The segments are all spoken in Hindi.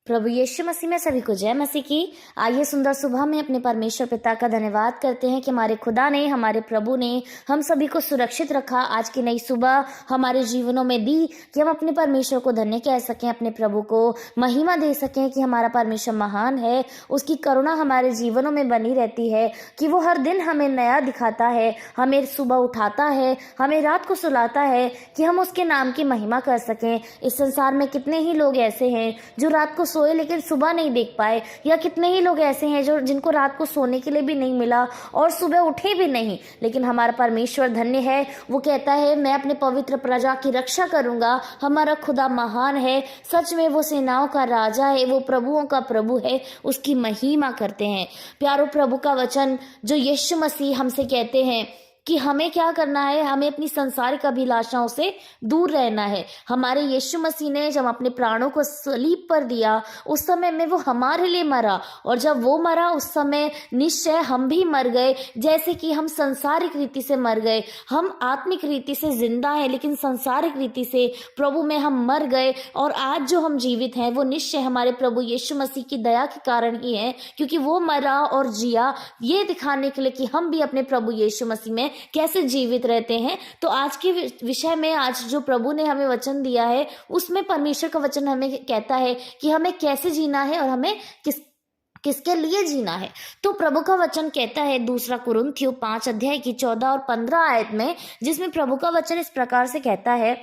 प्रभु यीशु मसीह में सभी को जय मसीह की। आइए सुंदर सुबह में अपने परमेश्वर पिता का धन्यवाद करते हैं कि हमारे खुदा ने, हमारे प्रभु ने हम सभी को सुरक्षित रखा, आज की नई सुबह हमारे जीवनों में दी कि हम अपने परमेश्वर को धन्य कह सकें, अपने प्रभु को महिमा दे सकें कि हमारा परमेश्वर महान है, उसकी करुणा हमारे जीवनों में बनी रहती है, कि वो हर दिन हमें नया दिखाता है, हमें सुबह उठाता है, हमें रात को सुलाता है कि हम उसके नाम की महिमा कर सकें। इस संसार में कितने ही लोग ऐसे हैं जो रात को सोए लेकिन सुबह नहीं देख पाए, या कितने ही लोग ऐसे हैं जो जिनको रात को सोने के लिए भी नहीं मिला और सुबह उठे भी नहीं, लेकिन हमारा परमेश्वर धन्य है। वो कहता है मैं अपने पवित्र प्रजा की रक्षा करूंगा। हमारा खुदा महान है, सच में वो सेनाओं का राजा है, वो प्रभुओं का प्रभु है, उसकी महिमा करते हैं। प्यारो, प्रभु का वचन जो यीशु मसीह हमसे कहते हैं कि हमें क्या करना है, हमें अपनी संसारिक अभिलाषाओं से दूर रहना है। हमारे यीशु मसीह ने जब अपने प्राणों को सलीब पर दिया, उस समय में वो हमारे लिए मरा, और जब वो मरा उस समय निश्चय हम भी मर गए। जैसे कि हम संसारिक रीति से मर गए, हम आत्मिक रीति से जिंदा हैं लेकिन संसारिक रीति से प्रभु में हम मर गए, और आज जो हम जीवित हैं वो निश्चय हमारे प्रभु यीशु मसीह की दया के कारण ही है, क्योंकि वो मरा और जिया ये दिखाने के लिए कि हम भी अपने प्रभु यीशु मसीह में कैसे जीवित रहते हैं। तो आज के विषय में, आज जो प्रभु ने हमें वचन दिया है उसमें परमेश्वर का वचन हमें कहता है कि हमें कैसे जीना है और हमें किसके लिए जीना है। तो प्रभु का वचन कहता है 2 कुरिन्थियों 5 अध्याय की 14 और 15 आयत में, जिसमें प्रभु का वचन इस प्रकार से कहता है,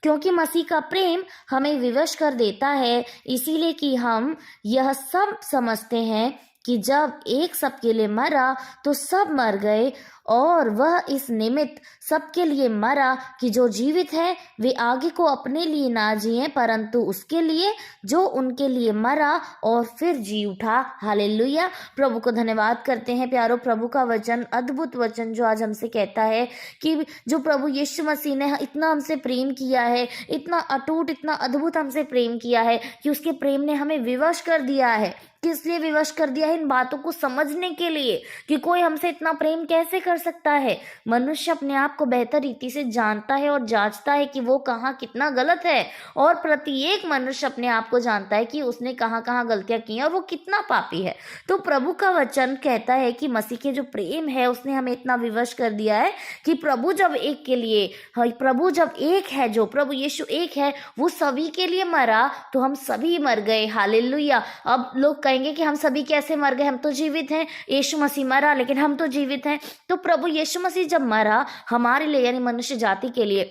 क्योंकि मसीह का प्रेम हमें विवश कर देता है, इसीलिए कि हम यह सब समझते हैं कि जब एक सबके लिए मरा तो सब मर गए, और वह इस निमित्त सबके लिए मरा कि जो जीवित है वे आगे को अपने लिए ना जिए, परंतु उसके लिए जो उनके लिए मरा और फिर जी उठा। हालेलुया। प्रभु को धन्यवाद करते हैं। प्यारो, प्रभु का वचन, अद्भुत वचन जो आज हमसे कहता है कि जो प्रभु यीशु मसीह ने इतना हमसे प्रेम किया है, इतना अटूट, इतना अद्भुत हमसे प्रेम किया है कि उसके प्रेम ने हमें विवश कर दिया है। किस लिए विवश कर दिया है? इन बातों को समझने के लिए कि कोई हमसे इतना प्रेम कैसे कर सकता है। मनुष्य अपने आप को बेहतर रीति से जानता है और जांचता है कि वो कहाँ कितना गलत है, और प्रत्येक मनुष्य अपने आप को जानता है कि उसने कहाँ कहाँ गलतियां की हैं और वो कितना पापी है। तो प्रभु का वचन कहता है कि मसीह के जो प्रेम है उसने हमें इतना विवश कर दिया है कि प्रभु जब एक के लिए, प्रभु जब एक है, जो प्रभु यीशु एक है, वो सभी के लिए मरा तो हम सभी मर गए। हालेलुया। अब लोग कहेंगे कि हम सभी कैसे मर गए, हम तो जीवित हैं, यीशु मसीह मरा लेकिन हम तो जीवित हैं। तो प्रभु यीशु मसीह जब मरा हमारे लिए, यानी मनुष्य जाति के लिए,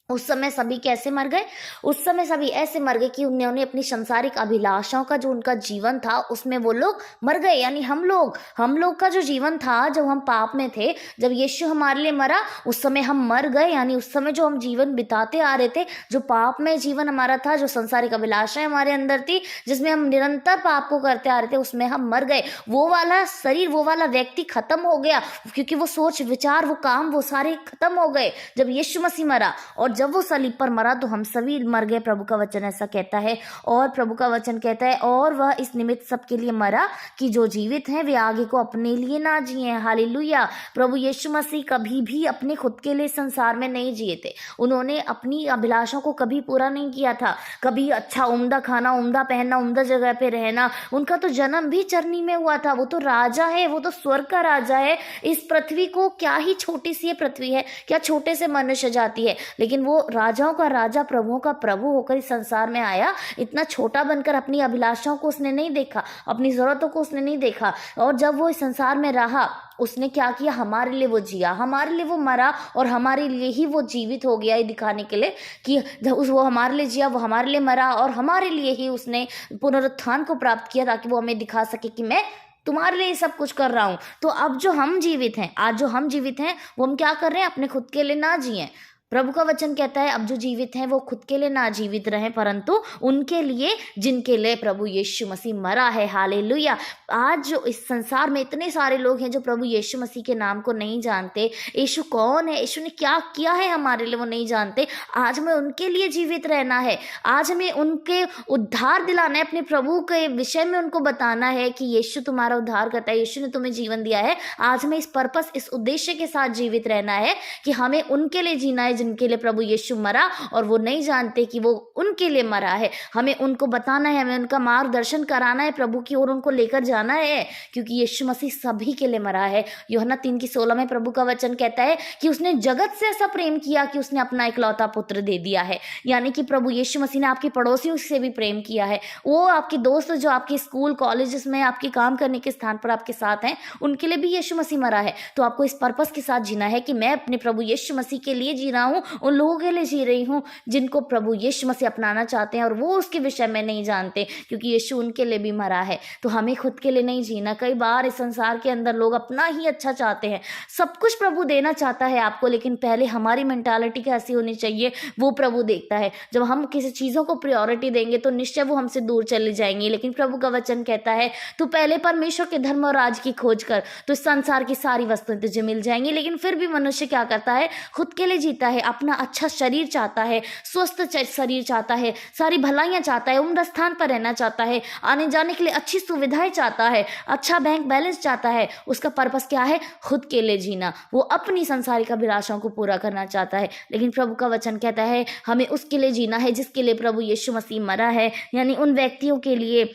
उस समय सभी कैसे मर गए? उस समय सभी ऐसे मर गए कि उन्होंने अपनी संसारिक अभिलाषाओं का जो उनका जीवन था उसमें वो लोग मर गए। यानी हम लोग का जो जीवन था, जब हम पाप में थे, जब यीशु हमारे लिए मरा उस समय हम मर गए। यानी उस समय जो हम जीवन बिताते आ रहे थे, जो पाप में जीवन हमारा था, जो संसारिक अभिलाषाएं हमारे अंदर थी, जिसमें हम निरंतर पाप को करते आ रहे थे, उसमें हम मर गए। वो वाला शरीर, वो वाला व्यक्ति खत्म हो गया, क्योंकि वो सोच विचार, वो काम, वो सारे खत्म हो गए जब यीशु मसीह मरा। और जब वो सलीब पर मरा तो हम सभी मर गए। प्रभु का वचन ऐसा कहता है। और प्रभु का वचन कहता है, और वह इस निमित्त सबके लिए मरा कि जो जीवित हैं वे आगे को अपने लिए ना जिए। हालेलुया। प्रभु यीशु मसीह कभी भी अपने खुद के लिए संसार में नहीं जिए थे। उन्होंने अपनी अभिलाषाओं को कभी पूरा नहीं किया था। कभी अच्छा उम्दा खाना, उम्दा पहनना, उम्दा जगह पे रहना। उनका तो जन्म भी चरनी में हुआ था। वो तो राजा है, वो तो स्वर्ग का राजा है। इस पृथ्वी को, क्या ही छोटी सी ये पृथ्वी है, क्या छोटे से मनुष्य जाति है, लेकिन वो राजाओं का राजा, प्रभुओं का प्रभु होकर इस संसार में आया। इतना छोटा बनकर अपनी अभिलाषाओं को उसने नहीं देखा, अपनी जरूरतों को उसने नहीं देखा, और जब वो इस संसार में रहा उसने क्या किया? हमारे लिए वो जिया, हमारे लिए वो मरा, और हमारे लिए ही वो जीवित हो गया, ये दिखाने के लिए कि वो हमारे लिए जिया, वो हमारे लिए मरा, और हमारे लिए ही उसने पुनरुत्थान को प्राप्त किया, ताकि वो हमें दिखा सके कि मैं तुम्हारे लिए सब कुछ कर रहा हूं। तो अब जो हम जीवित हैं, आज जो हम जीवित हैं, वो हम क्या कर रहे हैं? अपने खुद के लिए ना जिए। प्रभु का वचन कहता है अब जो जीवित हैं वो खुद के लिए ना जीवित रहें, परंतु उनके लिए जिनके लिए प्रभु यीशु मसीह मरा है। हालेलुया। आज जो इस संसार में इतने सारे लोग हैं जो प्रभु यीशु मसीह के नाम को नहीं जानते, यीशु कौन है, यीशु ने क्या किया है हमारे लिए, वो नहीं जानते। आज हमें उनके लिए जीवित रहना है। आज हमें उनके उद्धार दिलाना है, अपने प्रभु के विषय में उनको बताना है कि यीशु तुम्हारा उद्धार करता है, यीशु ने तुम्हें जीवन दिया है। आज हमें इस पर्पस, इस उद्देश्य के साथ जीवित रहना है कि हमें उनके लिए जीना है जिनके लिए प्रभु यीशु मरा और वो नहीं जानते कि वो उनके लिए मरा है। हमें उनको बताना है, हमें उनका मार्गदर्शन कराना है प्रभु की ओर, उनको लेकर जाना है, क्योंकि यीशु मसीह सभी के लिए मरा है। यूहन्ना 3:16 में प्रभु का वचन कहता है कि उसने जगत से ऐसा प्रेम किया कि उसने अपना इकलौता पुत्र दे दिया है। यानी कि प्रभु यीशु मसीह ने आपके पड़ोसियों से भी प्रेम किया है। वो आपके दोस्त जो आपके स्कूल कॉलेजेस में आपके काम करने के स्थान पर आपके साथ हैं, उनके लिए भी यीशु मसीह मरा है। तो आपको इस पर्पस के साथ जीना है कि मैं अपने प्रभु यीशु मसीह के लिए जी रहा हूँ, उन लोगों के लिए जी रही हूँ जिनको प्रभु यीशु मसीह अपनाना चाहते हैं और वो उसके विषय में नहीं जानते, क्योंकि यीशु उनके लिए भी मरा है। तो हमें खुद के लिए नहीं जीना। कई बार इस संसार के अंदर लोग अपना ही अच्छा चाहते हैं, सब कुछ प्रभु देना चाहता है आपको, लेकिन पहले हमारी मेंटालिटी कैसी होनी चाहिए वो प्रभु देखता है। जब हम किसी चीज़ों को प्रायोरिटी देंगे तो निश्चय वो हमसे दूर चली जाएंगी। लेकिन प्रभु का वचन कहता है तू पहले परमेश्वर के धर्म और राज की खोज कर, तो इस संसार की सारी वस्तुएं तुझे मिल जाएंगी। लेकिन फिर भी मनुष्य क्या करता है, खुद के लिए जीता है, अपना अच्छा शरीर चाहता है, स्वस्थ शरीर चाहता है, सारी भलाइयां चाहता है, उम्र स्थान पर रहना चाहता है, आने जाने के लिए अच्छी सुविधाएं चाहता है, अच्छा बैंक बैलेंस चाहता है। उसका पर्पस क्या है, खुद के लिए जीना। वो अपनी संसारिक अभिलाषाओं को पूरा करना चाहता है। लेकिन प्रभु का वचन कहता है हमें उसके लिए जीना है जिसके लिए प्रभु यीशु मसीह मरा है, यानी उन व्यक्तियों के लिए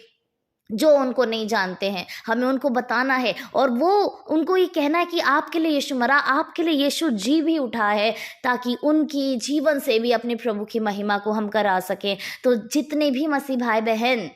जो उनको नहीं जानते हैं। हमें उनको बताना है और वो उनको ये कहना है कि आपके लिए यीशु मरा, आपके लिए यीशु जी भी उठा है, ताकि उनकी जीवन से भी अपने प्रभु की महिमा को हम करा सकें। तो जितने भी मसीह भाई बहन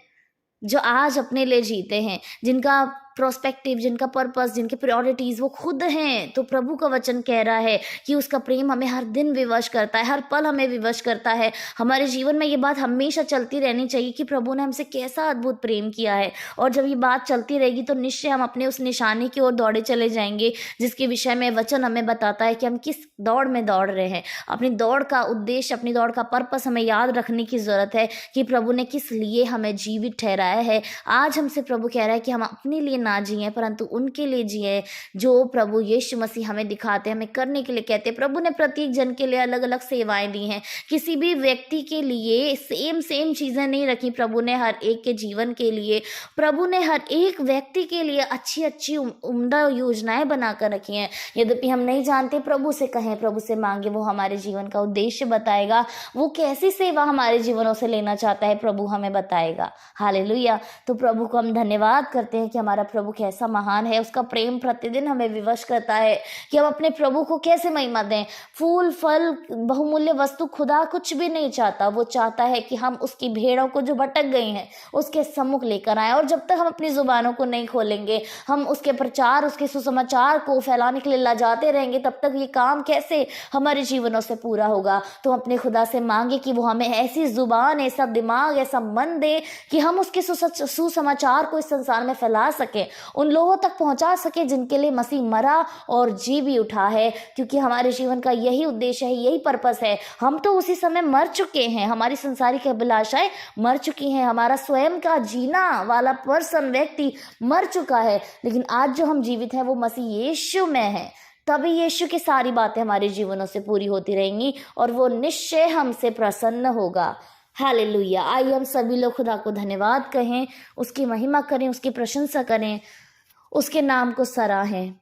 जो आज अपने लिए जीते हैं, जिनका प्रोस्पेक्टिव, जिनका पर्पस, जिनके प्रायोरिटीज़ वो खुद हैं, तो प्रभु का वचन कह रहा है कि उसका प्रेम हमें हर दिन विवश करता है, हर पल हमें विवश करता है। हमारे जीवन में ये बात हमेशा चलती रहनी चाहिए कि प्रभु ने हमसे कैसा अद्भुत प्रेम किया है। और जब ये बात चलती रहेगी तो निश्चय हम अपने उस निशाने की ओर दौड़े चले जाएंगे जिसके विषय में वचन हमें बताता है कि हम किस दौड़ में दौड़ रहे हैं। अपनी दौड़ का उद्देश्य, अपनी दौड़ का पर्पस हमें याद रखने की ज़रूरत है कि प्रभु ने किस लिए हमें जीवित ठहराया है। आज हमसे प्रभु कह रहा है कि हम अपने लिए ना जिए परंतु उनके लिए जिए जो प्रभु यीशु मसीह हमें दिखाते हैं, हमें करने के लिए कहते हैं। प्रभु ने प्रत्येक जन के लिए अलग अलग सेवाएं दी हैं, किसी भी व्यक्ति के लिए सेम चीज़ें नहीं रखी। प्रभु ने हर एक के जीवन के लिए, प्रभु ने हर एक व्यक्ति के लिए अच्छी अच्छी उम्दा योजनाएं बनाकर रखी हैं। यद्यपि हम नहीं जानते, प्रभु से कहें, प्रभु से मांगे, वो हमारे जीवन का उद्देश्य बताएगा, वो कैसी सेवा हमारे जीवनों से लेना चाहता है प्रभु हमें बताएगा। हालेलुया। तो प्रभु को हम धन्यवाद करते हैं कि हमारा प्रभु कैसा महान है। उसका प्रेम प्रतिदिन हमें विवश करता है कि हम अपने प्रभु को कैसे महिमा दें। फूल फल बहुमूल्य वस्तु खुदा कुछ भी नहीं चाहता, वो चाहता है कि हम उसकी भेड़ों को जो भटक गई हैं उसके सम्मुख लेकर आए। और जब तक हम अपनी जुबानों को नहीं खोलेंगे, हम उसके प्रचार, उसके सुसमाचार को फैलाने के लिए लजाते रहेंगे, तब तक ये काम कैसे हमारे जीवनों से पूरा होगा। तो अपने खुदा से मांगे कि वो हमें ऐसी जुबान, ऐसा दिमाग, ऐसा मन दे कि हम उसके सुसमाचार को इस संसार में फैला सके, उन लोगों तक पहुंचा सके जिनके लिए मसीह मरा और जी भी उठा है। क्योंकि हमारे जीवन का यही उद्देश्य है, यही पर्पस है। हम तो उसी समय मर चुके हैं, हमारी संसारिक अभिलाषाएं मर चुकी हैं, हमारा स्वयं का जीना वाला पर्सन, व्यक्ति मर चुका है। लेकिन आज जो हम जीवित हैं वो मसीह यीशु में है। तभी यीशु की सारी बातें हमारे जीवनों से पूरी होती रहेंगी और वो निश्चय हमसे प्रसन्न होगा। हालेलुया। आइए हम सभी लोग खुदा को धन्यवाद कहें, उसकी महिमा करें, उसकी प्रशंसा करें, उसके नाम को सराहें।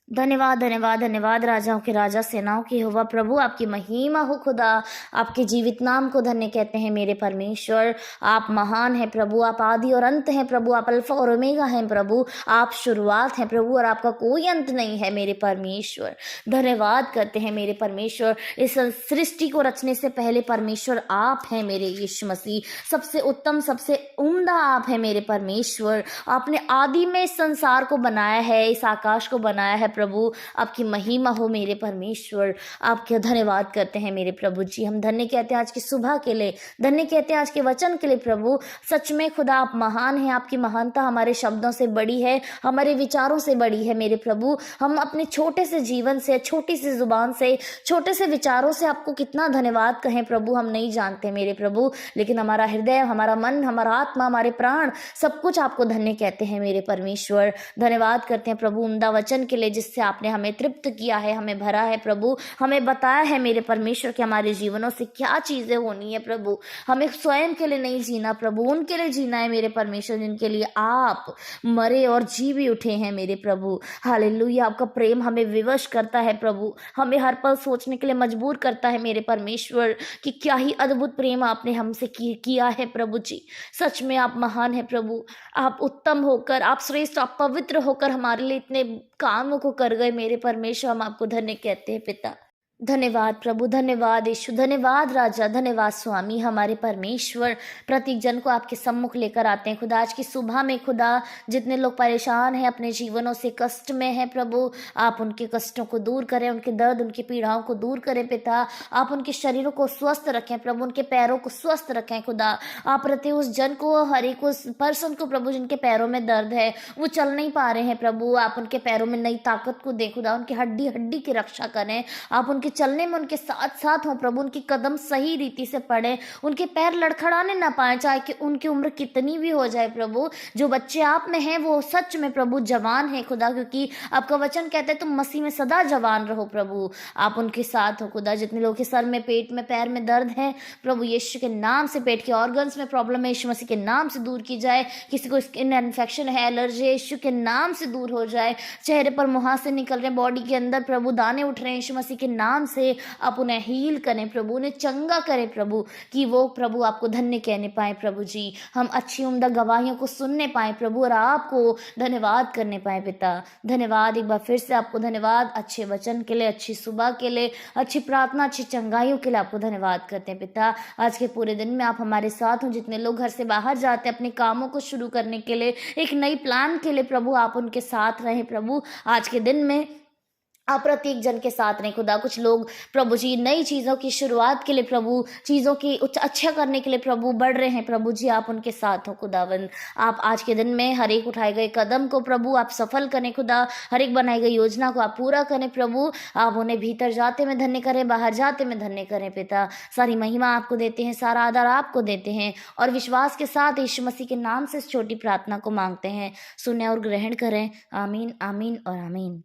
धन्यवाद धन्यवाद धन्यवाद राजाओं के राजा, सेनाओं की यहोवा प्रभु, आपकी महिमा हो खुदा। आपके जीवित नाम को धन्य कहते हैं मेरे परमेश्वर। आप महान हैं प्रभु, आप आदि और अंत हैं प्रभु, आप अल्फा और ओमेगा हैं प्रभु, आप शुरुआत हैं प्रभु और आपका कोई अंत नहीं है मेरे परमेश्वर। धन्यवाद करते हैं मेरे परमेश्वर। इस सृष्टि को रचने से पहले परमेश्वर आप हैं मेरे यीशु मसीह। सबसे उत्तम, सबसे उम्दा आप हैं मेरे परमेश्वर। आपने आदि में इस संसार को बनाया है, इस आकाश को बनाया है प्रभु। आपकी महिमा हो मेरे परमेश्वर। आपके धन्यवाद करते हैं मेरे प्रभु जी। हम धन्य कहते हैं आज की सुबह के लिए, धन्य कहते हैं आज के वचन के लिए प्रभु। सच में खुदा आप महान हैं, आपकी महानता हमारे शब्दों से बड़ी है, हमारे विचारों से बड़ी है मेरे प्रभु। हम अपने छोटे से जीवन से, छोटी सी जुबान से, छोटे से विचारों से आपको कितना धन्यवाद कहें प्रभु हम नहीं जानते मेरे प्रभु। लेकिन हमारा हृदय, हमारा मन, हमारा आत्मा, हमारे प्राण, सब कुछ आपको धन्य कहते हैं मेरे परमेश्वर। धन्यवाद करते हैं प्रभु उम्दा वचन के लिए जिससे आपने हमें तृप्त किया है, हमें भरा है प्रभु, हमें बताया है मेरे परमेश्वर कि हमारे जीवनों से क्या चीज़ें होनी है प्रभु। हमें स्वयं के लिए नहीं जीना प्रभु, उनके लिए जीना है मेरे परमेश्वर जिनके लिए आप मरे और जी भी उठे हैं मेरे प्रभु। हालेलुया, आपका प्रेम हमें विवश करता है प्रभु, हमें हर पल सोचने के लिए मजबूर करता है मेरे परमेश्वर कि क्या ही अद्भुत प्रेम आपने हमसे किया है प्रभु जी। सच में आप महान है प्रभु, आप उत्तम होकर, आप श्रेष्ठ, आप पवित्र होकर हमारे लिए इतने कामों को कर गए मेरे परमेश्वर। हम आपको धन्य कहते हैं पिता। धन्यवाद प्रभु, धन्यवाद यीशु, धन्यवाद राजा, धन्यवाद स्वामी हमारे परमेश्वर। प्रत्येक जन को आपके सम्मुख लेकर आते हैं खुदा। आज की सुबह में खुदा जितने लोग परेशान हैं, अपने जीवनों से कष्ट में हैं प्रभु, आप उनके कष्टों को दूर करें, उनके दर्द, उनकी पीड़ाओं को दूर करें पिता। आप उनके शरीरों को स्वस्थ रखें प्रभु, उनके पैरों को स्वस्थ रखें खुदा। आप प्रत्येक उस जन को, हर एक उस पर्सन को प्रभु जिनके पैरों में दर्द है, वो चल नहीं पा रहे हैं प्रभु, आप उनके पैरों में नई ताकत को दें खुदा, उनकी हड्डी हड्डी की रक्षा करें। आप उनके चलने में उनके साथ साथ हो प्रभु, उनकी कदम सही रीति से पड़े, उनके पैर लड़खड़ाने ना पाए, चाहे कि उनकी उम्र कितनी भी हो जाए प्रभु। जो बच्चे आप में हैं वो सच में प्रभु जवान है खुदा, क्योंकि आपका वचन कहते हैं तुम मसीह में सदा जवान रहो प्रभु। आप उनके साथ हो खुदा। जितने लोग के सर में, पेट में, पैर में दर्द है प्रभु, यीशु के नाम से पेट के ऑर्गन्स में प्रॉब्लम है, यीशु मसीह के नाम से दूर की जाए। किसी को स्किन इन्फेक्शन है, एलर्जी है, यीशु के नाम से दूर हो जाए। चेहरे पर मुहासे निकल रहे, बॉडी के अंदर प्रभु दाने उठ रहे हैं, यीशु मसीह के नाम से आप उन्हें हील करें प्रभु, उन्हें चंगा करें प्रभु, कि वो प्रभु आपको धन्य कहने पाए प्रभु जी। हम अच्छी उम्दा गवाहियों को सुनने पाए प्रभु और आपको धन्यवाद करने पाए पिता। धन्यवाद, एक बार फिर से आपको धन्यवाद, अच्छे वचन के लिए, अच्छी सुबह के लिए, अच्छी प्रार्थना, अच्छी चंगाइयों के लिए आपको धन्यवाद करते हैं पिता। आज के पूरे दिन में आप हमारे साथ हो। जितने लोग घर से बाहर जाते हैं अपने कामों को शुरू करने के लिए, एक नई प्लान के लिए प्रभु, आप उनके साथ रहें प्रभु। आज के दिन में आप प्रत्येक जन के साथ रहें खुदा। कुछ लोग प्रभु जी नई चीज़ों की शुरुआत के लिए प्रभु, चीज़ों की अच्छा करने के लिए प्रभु बढ़ रहे हैं प्रभु जी, आप उनके साथ हो खुदावंद। आप आज के दिन में हर एक उठाए गए कदम को प्रभु आप सफल करें खुदा, हर एक बनाई गई योजना को आप पूरा करें प्रभु। आप उन्हें भीतर जाते में धन्य करें, बाहर जाते में धन्य करें पिता। सारी महिमा आपको देते हैं, सारा आदर आपको देते हैं और विश्वास के साथ यीशु मसीह के नाम से इस छोटी प्रार्थना को मांगते हैं। सुने और ग्रहण करें। आमीन, आमीन और आमीन।